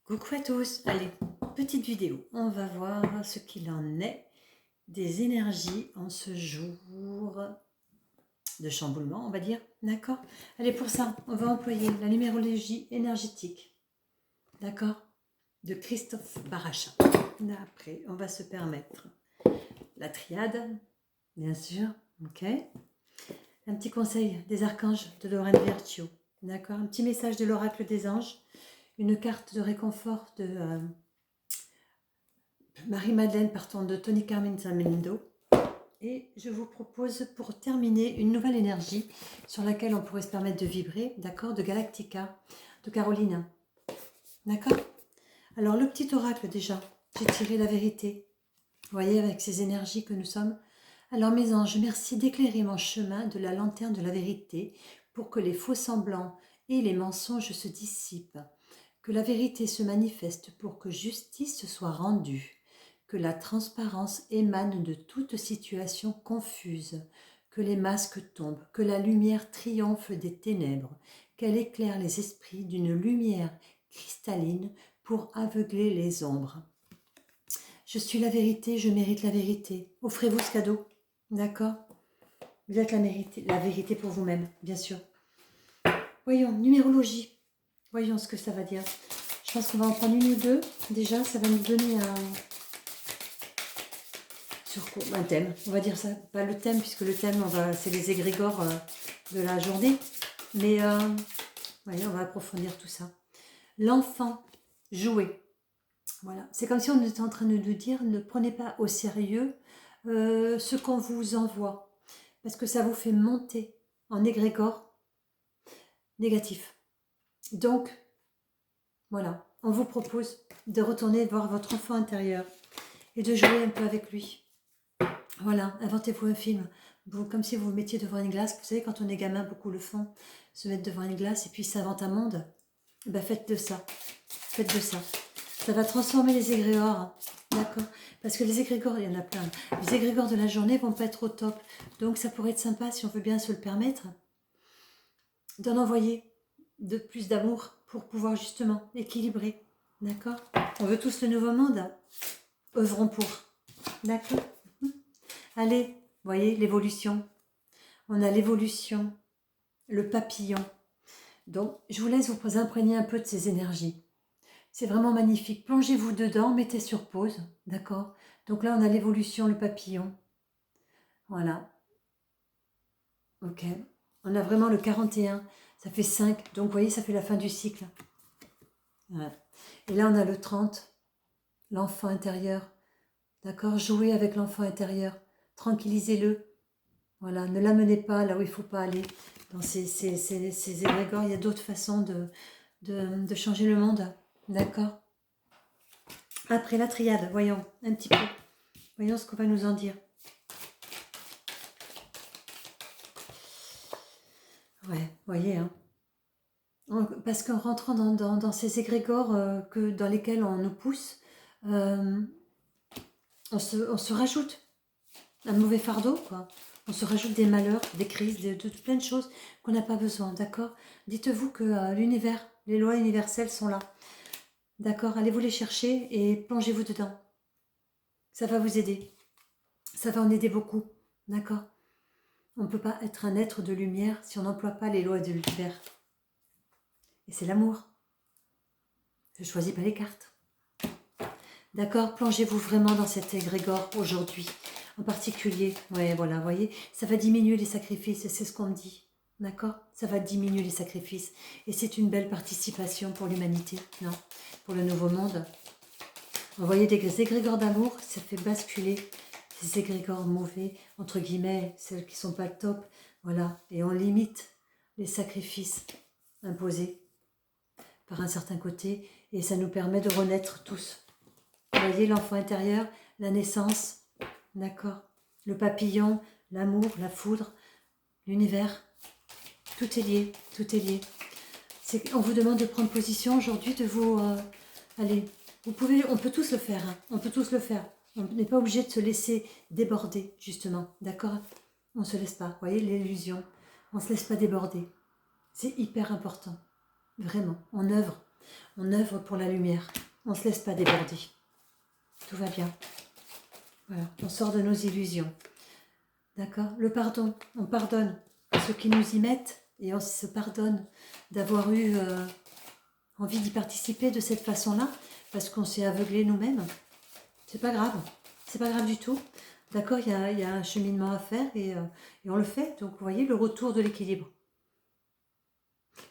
Coucou à tous, allez, petite vidéo, on va voir ce qu'il en est des énergies en ce jour de chamboulement, on va dire, d'accord? Allez, pour ça, on va employer la numérologie énergétique, d'accord? De Christophe Baracha. Après, on va se permettre la triade, bien sûr, ok? Un petit conseil des archanges de Lorraine Virtue, d'accord? Un petit message de l'oracle des anges, une carte de réconfort de Marie-Madeleine partant de Tony Carmen Samendo. Et je vous propose pour terminer une nouvelle énergie sur laquelle on pourrait se permettre de vibrer, d'accord, de Galactica, de Caroline. D'accord? Alors le petit oracle déjà, j'ai tiré la vérité. Vous voyez avec ces énergies que nous sommes. Alors mes anges, merci d'éclairer mon chemin de la lanterne de la vérité pour que les faux semblants et les mensonges se dissipent. Que la vérité se manifeste pour que justice soit rendue. Que la transparence émane de toute situation confuse, que les masques tombent, que la lumière triomphe des ténèbres, qu'elle éclaire les esprits d'une lumière cristalline pour aveugler les ombres. Je suis la vérité, je mérite la vérité. Offrez-vous ce cadeau, d'accord? Vous êtes la vérité pour vous-même, bien sûr. Voyons, numérologie. Voyons ce que ça va dire. Je pense qu'on va en prendre une ou deux. Déjà, ça va nous donner un thème. On va dire ça, pas le thème, puisque le thème, c'est les égrégores de la journée. Mais voyez, on va approfondir tout ça. L'enfant, jouer. Voilà. C'est comme si on était en train de nous dire, ne prenez pas au sérieux ce qu'on vous envoie. Parce que ça vous fait monter en égrégore négatif. Donc, voilà, on vous propose de retourner voir votre enfant intérieur et de jouer un peu avec lui. Voilà, inventez-vous un film, comme si vous vous mettiez devant une glace. Vous savez, quand on est gamin, beaucoup le font, se mettre devant une glace et puis s'invente un monde. Ben, faites de ça, faites de ça. Ça va transformer les égrégores, d'accord? Parce que les égrégores, il y en a plein. Les égrégores de la journée vont pas être au top. Donc ça pourrait être sympa, si on veut bien se le permettre, d'en envoyer de plus d'amour pour pouvoir justement équilibrer, d'accord? On veut tous le nouveau monde, œuvrons pour, d'accord? Allez, voyez l'évolution. On a l'évolution, le papillon. Donc, je vous laisse vous imprégner un peu de ces énergies. C'est vraiment magnifique. Plongez-vous dedans, mettez sur pause, d'accord? Donc là, on a l'évolution, le papillon. Voilà. Ok. On a vraiment le 41. Ça fait 5. Donc, vous voyez, ça fait la fin du cycle. Voilà. Et là, on a le 30. L'enfant intérieur. D'accord? Jouez avec l'enfant intérieur. Tranquillisez-le. Voilà. Ne l'amenez pas là où il ne faut pas aller. Dans ces égrégores, il y a d'autres façons de changer le monde. D'accord? Après la triade, voyons un petit peu. Voyons ce qu'on va nous en dire. Ouais, voyez, hein. Parce qu'en rentrant dans ces égrégores dans lesquels on nous pousse, on se rajoute un mauvais fardeau, quoi. On se rajoute des malheurs, des crises, de plein de choses qu'on n'a pas besoin, d'accord? Dites-vous que l'univers, les lois universelles sont là. D'accord? Allez vous les chercher et plongez-vous dedans. Ça va vous aider. Ça va en aider beaucoup. D'accord? On ne peut pas être un être de lumière si on n'emploie pas les lois de l'univers. Et c'est l'amour. Je ne choisis pas les cartes. D'accord? Plongez-vous vraiment dans cet égrégore aujourd'hui. En particulier, ouais, voilà, vous voyez, ça va diminuer les sacrifices, c'est ce qu'on me dit. D'accord? Ça va diminuer les sacrifices. Et c'est une belle participation pour l'humanité, non? Pour le nouveau monde. Vous voyez, des égrégores d'amour, ça fait basculer ces égrégores mauvais, entre guillemets, celles qui ne sont pas le top. Voilà, et on limite les sacrifices imposés par un certain côté, et ça nous permet de renaître tous. Vous voyez, l'enfant intérieur, la naissance, d'accord? Le papillon, l'amour, la foudre, l'univers, tout est lié, tout est lié. On vous demande de prendre position aujourd'hui, de vous... allez, on peut tous le faire, hein, on peut tous le faire. On n'est pas obligé de se laisser déborder, justement, d'accord? On ne se laisse pas, vous voyez, l'illusion. On ne se laisse pas déborder. C'est hyper important, vraiment. On œuvre, On œuvre pour la lumière. On ne se laisse pas déborder. Tout va bien. Voilà, on sort de nos illusions. D'accord? Le pardon, on pardonne à ceux qui nous y mettent et on se pardonne d'avoir eu envie d'y participer de cette façon-là parce qu'on s'est aveuglé nous-mêmes. C'est pas grave, c'est pas grave du tout. D'accord? Il y a un cheminement à faire et on le fait. Donc, vous voyez, le retour de l'équilibre.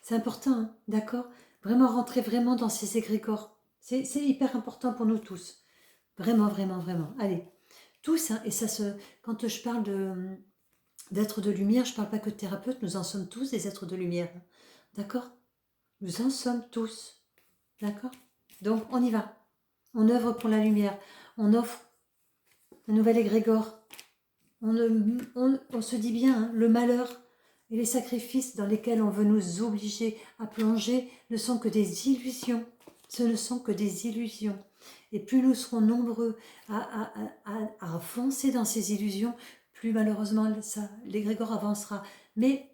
C'est important, hein, d'accord? Vraiment rentrer vraiment dans ces égrégores. C'est hyper important pour nous tous. Vraiment, vraiment, vraiment. Allez, tous, hein, et ça se... Quand je parle d'êtres de lumière, je ne parle pas que de thérapeutes, nous en sommes tous des êtres de lumière. Hein, d'accord? Nous en sommes tous. D'accord? Donc, on y va. On œuvre pour la lumière. On offre un nouvel égrégore. On se dit bien, hein, le malheur et les sacrifices dans lesquels on veut nous obliger à plonger ne sont que des illusions. Ce ne sont que des illusions. Et plus nous serons nombreux à foncer dans ces illusions, plus malheureusement l'égrégore avancera. Mais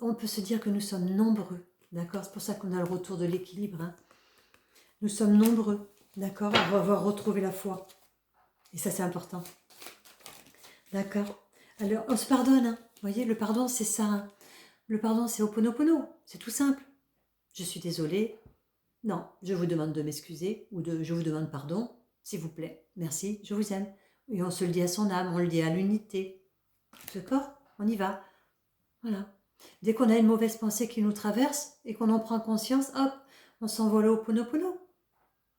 on peut se dire que nous sommes nombreux. D'accord? C'est pour ça qu'on a le retour de l'équilibre. Hein. Nous sommes nombreux. D'accord? À avoir retrouvé la foi. Et ça, c'est important. D'accord? Alors, on se pardonne. Hein. Vous voyez, le pardon, c'est ça. Hein. Le pardon, c'est Ho'oponopono. C'est tout simple. Je suis désolée. Non, je vous demande de m'excuser. Ou je vous demande pardon. S'il vous plaît. Merci, je vous aime. Et on se le dit à son âme. On le dit à l'unité. D'accord? On y va. Voilà. Dès qu'on a une mauvaise pensée qui nous traverse et qu'on en prend conscience, hop, on s'envole au Ho'oponopono.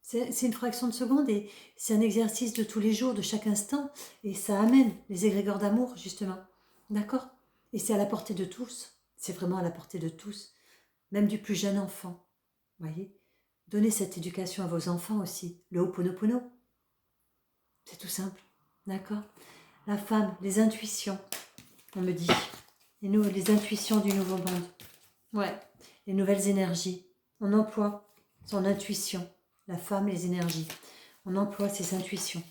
C'est une fraction de seconde et c'est un exercice de tous les jours, de chaque instant. Et ça amène les égrégores d'amour, justement. D'accord? Et c'est à la portée de tous. C'est vraiment à la portée de tous. Même du plus jeune enfant. Voyez? Donnez cette éducation à vos enfants aussi. Le Ho'oponopono. C'est tout simple. D'accord? La femme, les intuitions, on me dit. Et nous, les intuitions du nouveau monde. Ouais. Les nouvelles énergies. On emploie son intuition. La femme, les énergies. On emploie ses intuitions.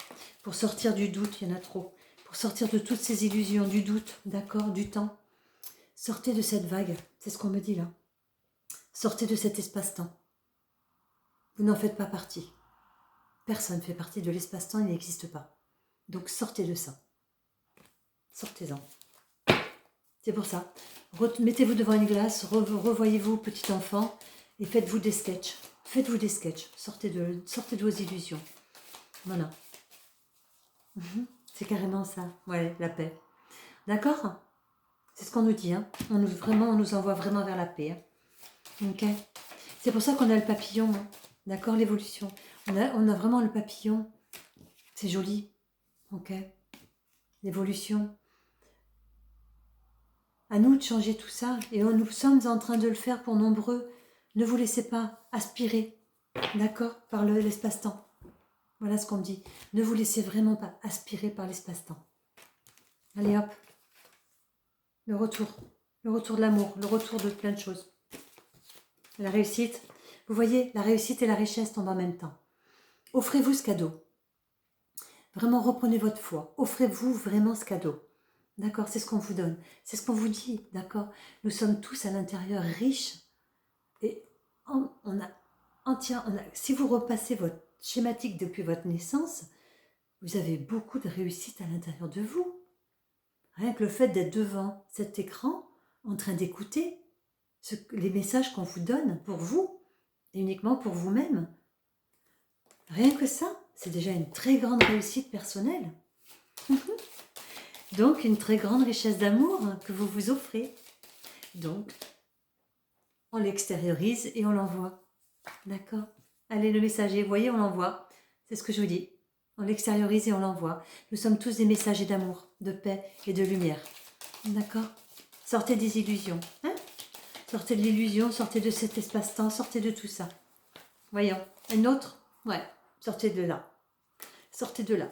Pour sortir du doute, il y en a trop. Pour sortir de toutes ces illusions, du doute, d'accord, du temps. Sortez de cette vague. C'est ce qu'on me dit là. Sortez de cet espace-temps. Vous n'en faites pas partie. Personne ne fait partie de l'espace-temps, il n'existe pas. Donc sortez de ça. Sortez-en. C'est pour ça. Mettez-vous devant une glace, revoyez-vous petit enfant et faites-vous des sketchs. Faites-vous des sketchs. Sortez de vos illusions. Voilà. C'est carrément ça. Ouais, la paix. D'accord? C'est ce qu'on nous dit. Hein. On nous envoie vraiment vers la paix. Hein. Ok. C'est pour ça qu'on a le papillon. Hein. D'accord, l'évolution. On a vraiment le papillon. C'est joli. Ok. L'évolution. À nous de changer tout ça. Et nous sommes en train de le faire pour nombreux. Ne vous laissez pas aspirer. D'accord? Par l'espace-temps. Voilà ce qu'on me dit. Ne vous laissez vraiment pas aspirer par l'espace-temps. Allez hop. Le retour de l'amour, le retour de plein de choses. La réussite. Vous voyez, la réussite et la richesse tombent en même temps. Offrez-vous ce cadeau. Vraiment, reprenez votre foi. Offrez-vous vraiment ce cadeau. D'accord? C'est ce qu'on vous donne. C'est ce qu'on vous dit. D'accord? Nous sommes tous à l'intérieur riches. Et si vous repassez votre schématique depuis votre naissance, vous avez beaucoup de réussite à l'intérieur de vous. Rien que le fait d'être devant cet écran, en train d'écouter les messages qu'on vous donne pour vous, et uniquement pour vous-même. Rien que ça, c'est déjà une très grande réussite personnelle. Donc, une très grande richesse d'amour que vous vous offrez. Donc, on l'extériorise et on l'envoie. D'accord? Allez, le messager, vous voyez, on l'envoie. C'est ce que je vous dis. On l'extériorise et on l'envoie. Nous sommes tous des messagers d'amour, de paix et de lumière. D'accord? Sortez des illusions. Hein? Sortez de l'illusion, sortez de cet espace-temps, sortez de tout ça. Voyons. Une autre? Ouais. Sortez de là. Sortez de là.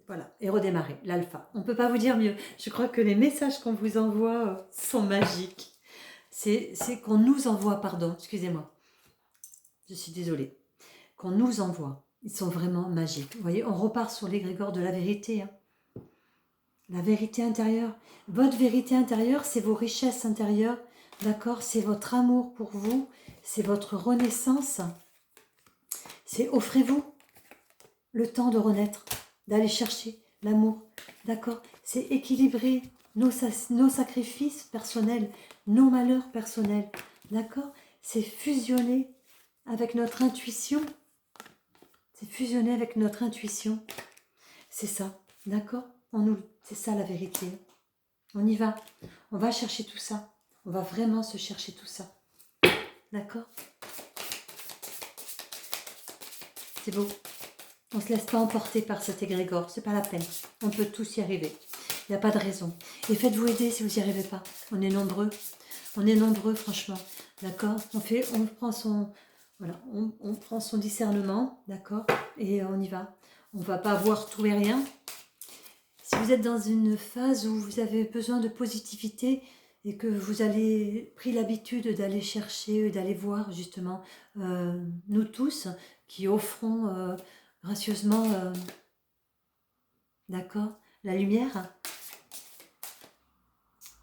Voilà. Et redémarrez. L'alpha. On ne peut pas vous dire mieux. Je crois que les messages qu'on vous envoie sont magiques. C'est qu'on nous envoie, pardon, excusez-moi. Je suis désolée. Qu'on nous envoie. Ils sont vraiment magiques. Vous voyez, on repart sur l'égrégore de la vérité. Hein. La vérité intérieure. Votre vérité intérieure, c'est vos richesses intérieures d'accord? C'est votre amour pour vous, c'est votre renaissance. C'est offrez-vous le temps de renaître, d'aller chercher l'amour, d'accord? C'est équilibrer nos sacrifices personnels, nos malheurs personnels, d'accord? C'est fusionner avec notre intuition. C'est fusionner avec notre intuition. C'est ça, d'accord? C'est ça la vérité. On y va. On va chercher tout ça. On va vraiment se chercher tout ça. D'accord? C'est beau. On ne se laisse pas emporter par cet égrégore. C'est pas la peine. On peut tous y arriver. Il n'y a pas de raison. Et faites-vous aider si vous n'y arrivez pas. On est nombreux. On est nombreux, franchement. D'accord? On prend son... Voilà, on prend son discernement, d'accord? Et on y va. On ne va pas voir tout et rien. Si vous êtes dans une phase où vous avez besoin de positivité et que vous avez pris l'habitude d'aller chercher, d'aller voir justement nous tous qui offrons gracieusement, d'accord, la lumière,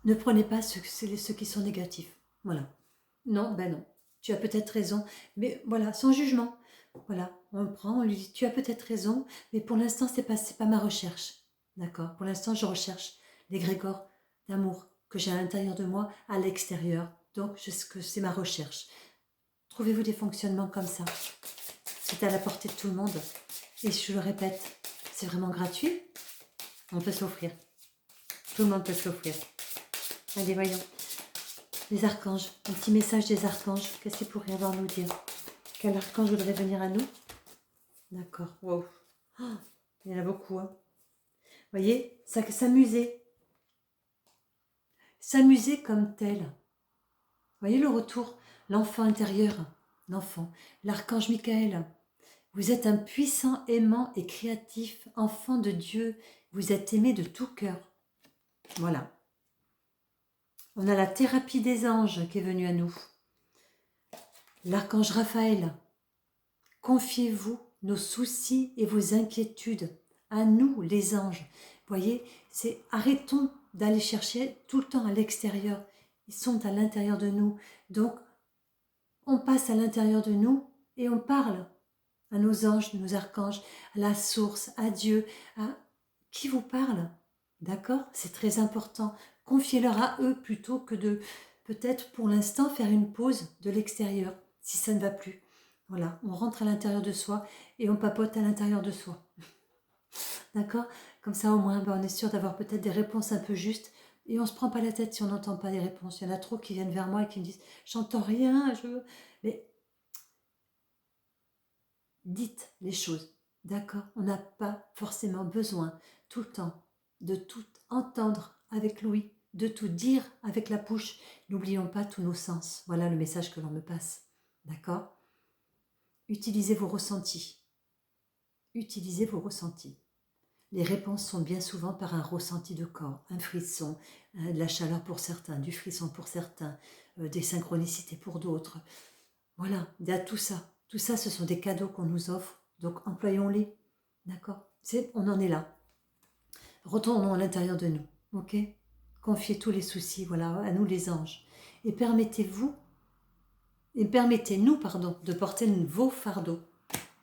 ne prenez pas ceux qui sont négatifs. Voilà. Non, ben non. Tu as peut-être raison, mais voilà, sans jugement. Voilà, on le prend, on lui dit, tu as peut-être raison, mais pour l'instant, c'est pas ma recherche. D'accord? Pour l'instant, je recherche l'égrégore d'amour que j'ai à l'intérieur de moi, à l'extérieur. Donc, c'est ma recherche. Trouvez-vous des fonctionnements comme ça. C'est à la portée de tout le monde. Et je le répète, c'est vraiment gratuit. On peut s'offrir. Tout le monde peut s'offrir. Allez, voyons. Les archanges, un petit message des archanges. Qu'est-ce qu'ils pourraient avoir à nous dire? Quel archange voudrait venir à nous? D'accord. Wow. Oh, il y en a beaucoup. Hein. Vous voyez, s'amuser. S'amuser comme tel. Vous voyez le retour? L'enfant intérieur. L'enfant. L'archange Michael. Vous êtes un puissant, aimant et créatif enfant de Dieu. Vous êtes aimé de tout cœur. Voilà. On a la thérapie des anges qui est venue à nous. L'archange Raphaël. Confiez-vous nos soucis et vos inquiétudes à nous, les anges. Vous voyez, arrêtons d'aller chercher tout le temps à l'extérieur. Ils sont à l'intérieur de nous. Donc, on passe à l'intérieur de nous et on parle à nos anges, nos archanges, à la source, à Dieu, à qui vous parle. D'accord? C'est très important. Confiez-leur à eux plutôt que de, peut-être pour l'instant, faire une pause de l'extérieur, si ça ne va plus. Voilà, on rentre à l'intérieur de soi et on papote à l'intérieur de soi. D'accord? Comme ça, au moins, on est sûr d'avoir peut-être des réponses un peu justes et on ne se prend pas la tête si on n'entend pas les réponses. Il y en a trop qui viennent vers moi et qui me disent « j'entends rien, Mais dites les choses, d'accord? On n'a pas forcément besoin tout le temps de tout entendre avec l'ouïe, de tout dire avec la bouche. N'oublions pas tous nos sens. Voilà le message que l'on me passe, d'accord? Utilisez vos ressentis. Utilisez vos ressentis. Les réponses sont bien souvent par un ressenti de corps, un frisson, de la chaleur pour certains, du frisson pour certains, des synchronicités pour d'autres. Voilà, il y a tout ça. Tout ça, ce sont des cadeaux qu'on nous offre, donc employons-les. D'accord? On en est là. Retournons à l'intérieur de nous, ok? Confiez tous les soucis, voilà, à nous les anges. Et permettez-nous, de porter vos fardeaux.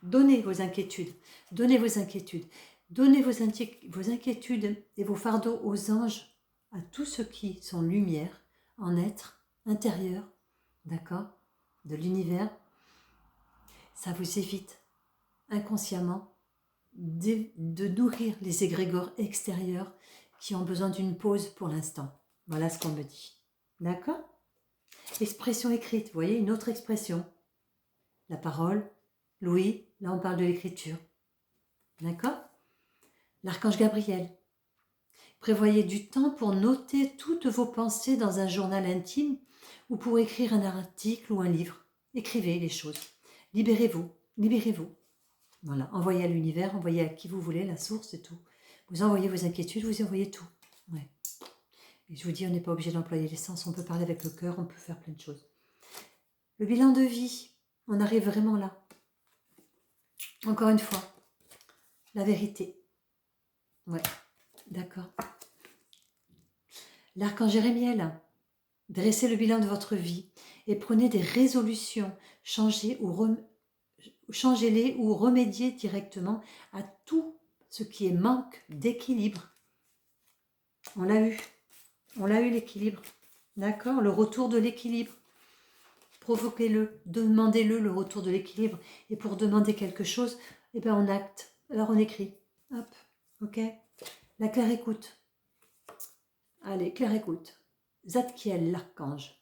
Donnez vos inquiétudes, donnez vos inquiétudes. Donnez vos inquiétudes et vos fardeaux aux anges, à tous ceux qui sont lumière, en être intérieur, d'accord, de l'univers. Ça vous évite inconsciemment de nourrir les égrégores extérieurs qui ont besoin d'une pause pour l'instant. Voilà ce qu'on me dit. D'accord? Expression écrite, vous voyez, une autre expression. La parole, l'ouïe, là on parle de l'écriture. D'accord? L'archange Gabriel. Prévoyez du temps pour noter toutes vos pensées dans un journal intime ou pour écrire un article ou un livre. Écrivez les choses. Libérez-vous, libérez-vous. Voilà, envoyez à l'univers, envoyez à qui vous voulez, la source et tout. Vous envoyez vos inquiétudes, vous envoyez tout. Ouais. Et je vous dis, on n'est pas obligé d'employer les sens, on peut parler avec le cœur, on peut faire plein de choses. Le bilan de vie, on arrive vraiment là. Encore une fois, la vérité. Ouais, d'accord. L'archange Jérémiel. Dressez le bilan de votre vie et prenez des résolutions. Changez-les ou remédiez directement à tout ce qui est manque d'équilibre. On l'a eu. On l'a eu l'équilibre. D'accord? Le retour de l'équilibre. Provoquez-le, demandez-le le retour de l'équilibre. Et pour demander quelque chose, eh ben on acte. Alors on écrit. Hop, ok? La claire écoute. Allez, claire écoute. Zadkiel, l'archange.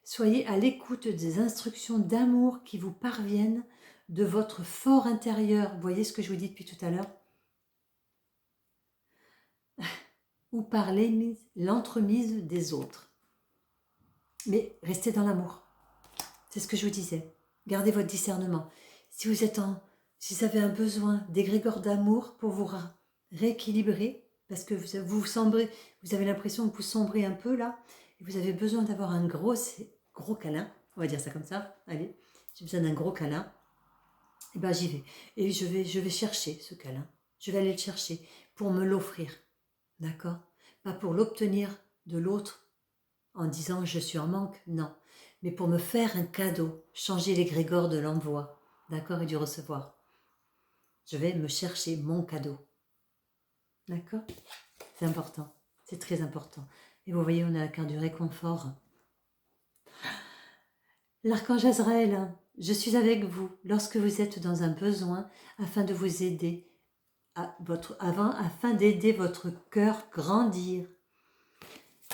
Soyez à l'écoute des instructions d'amour qui vous parviennent de votre fort intérieur. Vous voyez ce que je vous dis depuis tout à l'heure? Ou par l'entremise des autres. Mais restez dans l'amour. C'est ce que je vous disais. Gardez votre discernement. Si vous avez un besoin d'égrégore d'amour pour vous rééquilibrer, parce que vous avez l'impression que vous sombrez un peu là, et vous avez besoin d'avoir un gros câlin, on va dire ça comme ça, allez, j'ai besoin d'un gros câlin, et ben j'y vais. Et je vais chercher ce câlin, je vais aller le chercher pour me l'offrir, d'accord? Pas pour l'obtenir de l'autre en disant je suis en manque, non, mais pour me faire un cadeau, changer l'égrégore de l'envoi, d'accord, et du recevoir. Je vais me chercher mon cadeau, d'accord? C'est important, c'est très important. Et vous voyez, on a la carte du réconfort. L'archange Azraël, je suis avec vous lorsque vous êtes dans un besoin afin de vous aider, afin d'aider votre cœur grandir.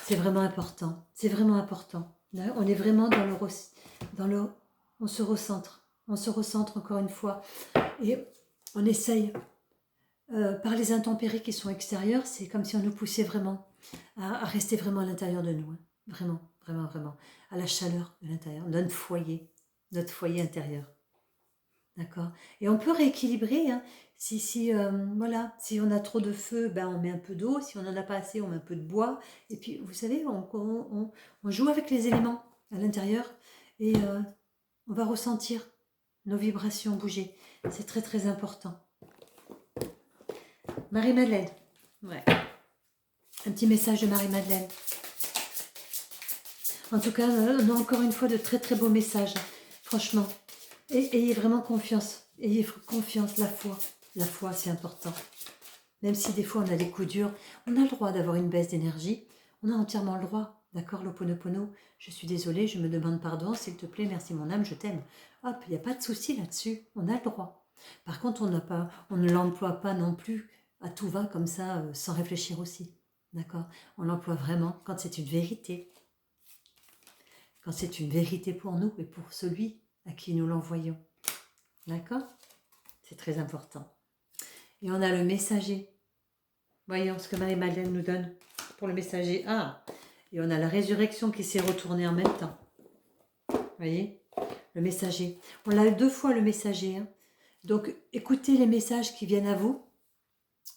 C'est vraiment important, c'est vraiment important. Là, on est vraiment on se recentre encore une fois et on essaye. Par les intempéries qui sont extérieures, c'est comme si on nous poussait vraiment à rester vraiment à l'intérieur de nous. Hein. Vraiment, vraiment, vraiment. À la chaleur de l'intérieur, notre foyer intérieur. D'accord? Et on peut rééquilibrer. Hein. Voilà, si on a trop de feu, ben on met un peu d'eau. Si on n'en a pas assez, on met un peu de bois. Et puis, vous savez, on joue avec les éléments à l'intérieur et on va ressentir nos vibrations bouger. C'est très, très important. Marie-Madeleine. Ouais. Un petit message de Marie-Madeleine. En tout cas, on a encore une fois de très très beaux messages. Franchement. Ayez vraiment confiance. Ayez confiance, la foi. La foi, c'est important. Même si des fois on a des coups durs, on a le droit d'avoir une baisse d'énergie. On a entièrement le droit. D'accord, l'Ho'oponopono. Je suis désolée, je me demande pardon. S'il te plaît, merci mon âme, je t'aime. Hop, il n'y a pas de souci là-dessus. On a le droit. Par contre, on ne l'emploie pas non plus à tout va comme ça, sans réfléchir aussi. D'accord? On l'emploie vraiment quand c'est une vérité. Quand c'est une vérité pour nous et pour celui à qui nous l'envoyons. D'accord? C'est très important. Et on a le messager. Voyons ce que Marie-Madeleine nous donne pour le messager. Ah! Et on a la résurrection qui s'est retournée en même temps. Voyez? Le messager. On l'a eu 2 fois le messager. Hein. Donc, écoutez les messages qui viennent à vous.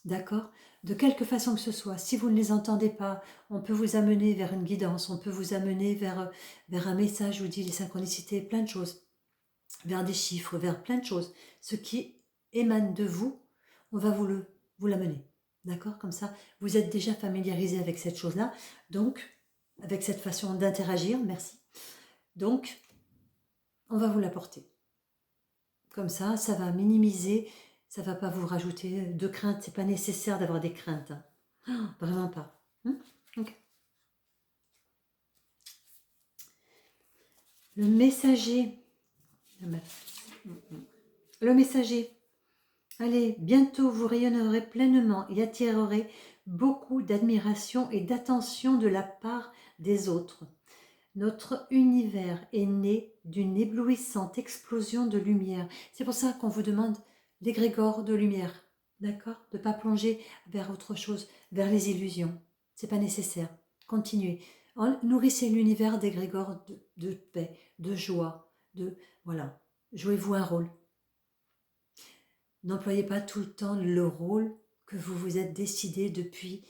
D'accord? De quelque façon que ce soit. Si vous ne les entendez pas, on peut vous amener vers une guidance, on peut vous amener vers un message, je vous dis les synchronicités, plein de choses, vers des chiffres, vers plein de choses. Ce qui émane de vous, on va vous l'amener. D'accord? Comme ça, vous êtes déjà familiarisé avec cette chose-là, donc, avec cette façon d'interagir, merci. Donc, on va vous l'apporter. Comme ça, ça va minimiser. Ça ne va pas vous rajouter de craintes. Ce n'est pas nécessaire d'avoir des craintes. Oh, vraiment pas. Okay. Le messager. Le messager. Allez, bientôt vous rayonnerez pleinement et attirerez beaucoup d'admiration et d'attention de la part des autres. Notre univers est né d'une éblouissante explosion de lumière. C'est pour ça qu'on vous demande l'égrégore de lumière, d'accord? De ne pas plonger vers autre chose, vers les illusions. Ce n'est pas nécessaire. Continuez. Nourrissez l'univers d'égrégore de paix, de joie, voilà. Jouez-vous un rôle. N'employez pas tout le temps le rôle que vous vous êtes décidé depuis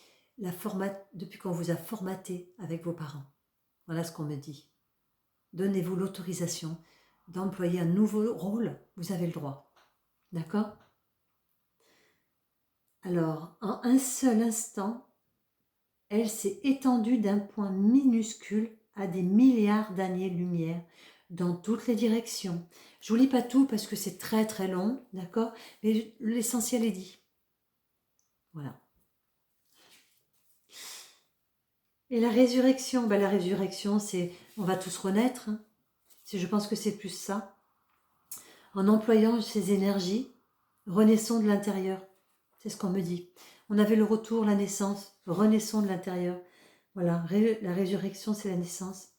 qu'on vous a formaté avec vos parents. Voilà ce qu'on me dit. Donnez-vous l'autorisation d'employer un nouveau rôle, vous avez le droit. D'accord? Alors, en un seul instant, elle s'est étendue d'un point minuscule à des milliards d'années-lumière dans toutes les directions. Je vous lis pas tout parce que c'est très très long, d'accord? Mais l'essentiel est dit. Voilà. Et la résurrection, ben la résurrection, c'est on va tous renaître. Hein. Je pense que c'est plus ça. En employant ces énergies, renaissons de l'intérieur. C'est ce qu'on me dit. On avait le retour, la naissance, renaissons de l'intérieur. Voilà, la résurrection, c'est la naissance.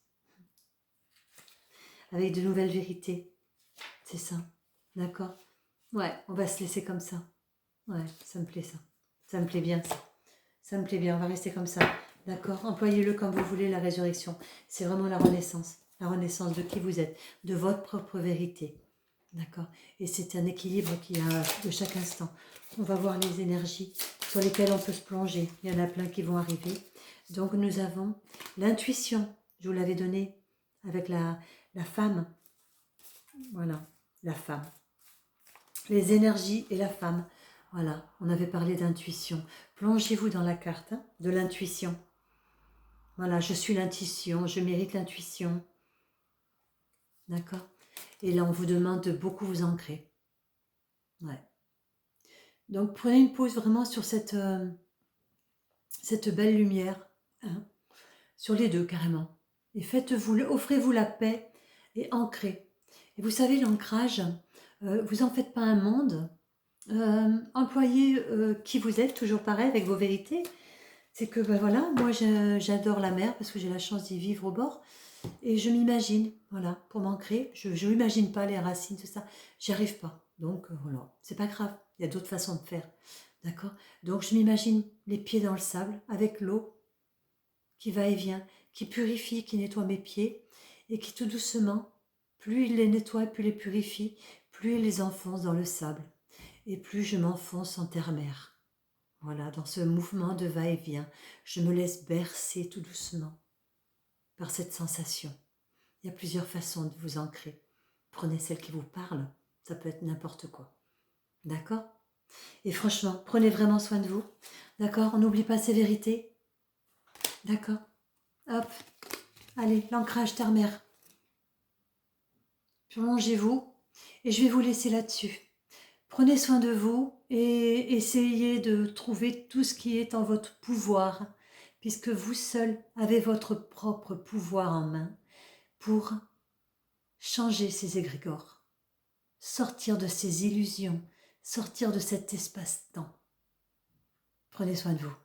Avec de nouvelles vérités. C'est ça. D'accord? Ouais, on va se laisser comme ça. Ouais, ça me plaît ça. Ça me plaît bien ça. Ça me plaît bien, on va rester comme ça. D'accord? Employez-le comme vous voulez, la résurrection. C'est vraiment la renaissance. La renaissance de qui vous êtes, de votre propre vérité. D'accord? Et c'est un équilibre qu'il y a de chaque instant. On va voir les énergies sur lesquelles on peut se plonger. Il y en a plein qui vont arriver. Donc nous avons l'intuition. Je vous l'avais donné avec la femme. Voilà, la femme. Les énergies et la femme. Voilà, on avait parlé d'intuition. Plongez-vous dans la carte hein, de l'intuition. Voilà, je suis l'intuition, je mérite l'intuition. D'accord? Et là, on vous demande de beaucoup vous ancrer. Ouais. Donc, prenez une pause vraiment sur cette belle lumière. Hein, sur les deux, carrément. Et faites-vous, offrez-vous la paix et ancrez. Et vous savez, l'ancrage, vous en faites pas un monde. Employez qui vous êtes, toujours pareil, avec vos vérités. C'est que, ben voilà, moi j'adore la mer parce que j'ai la chance d'y vivre au bord. Et je m'imagine, voilà, pour m'ancrer. Je n'imagine pas les racines, tout ça. J'y arrive pas. Donc voilà, c'est pas grave. Il y a d'autres façons de faire. D'accord? Donc je m'imagine les pieds dans le sable, avec l'eau qui va et vient, qui purifie, qui nettoie mes pieds. Et qui tout doucement, plus il les nettoie, plus il les purifie, plus il les enfonce dans le sable. Et plus je m'enfonce en terre-mer. Voilà, dans ce mouvement de va-et-vient, je me laisse bercer tout doucement par cette sensation. Il y a plusieurs façons de vous ancrer. Prenez celle qui vous parle, ça peut être n'importe quoi. D'accord? Et franchement, prenez vraiment soin de vous. D'accord? On n'oublie pas ces vérités. D'accord? Hop, allez, l'ancrage terre-mer. Plongez-vous et je vais vous laisser là-dessus. Prenez soin de vous et essayez de trouver tout ce qui est en votre pouvoir, puisque vous seul avez votre propre pouvoir en main pour changer ces égrégores, sortir de ces illusions, sortir de cet espace-temps. Prenez soin de vous.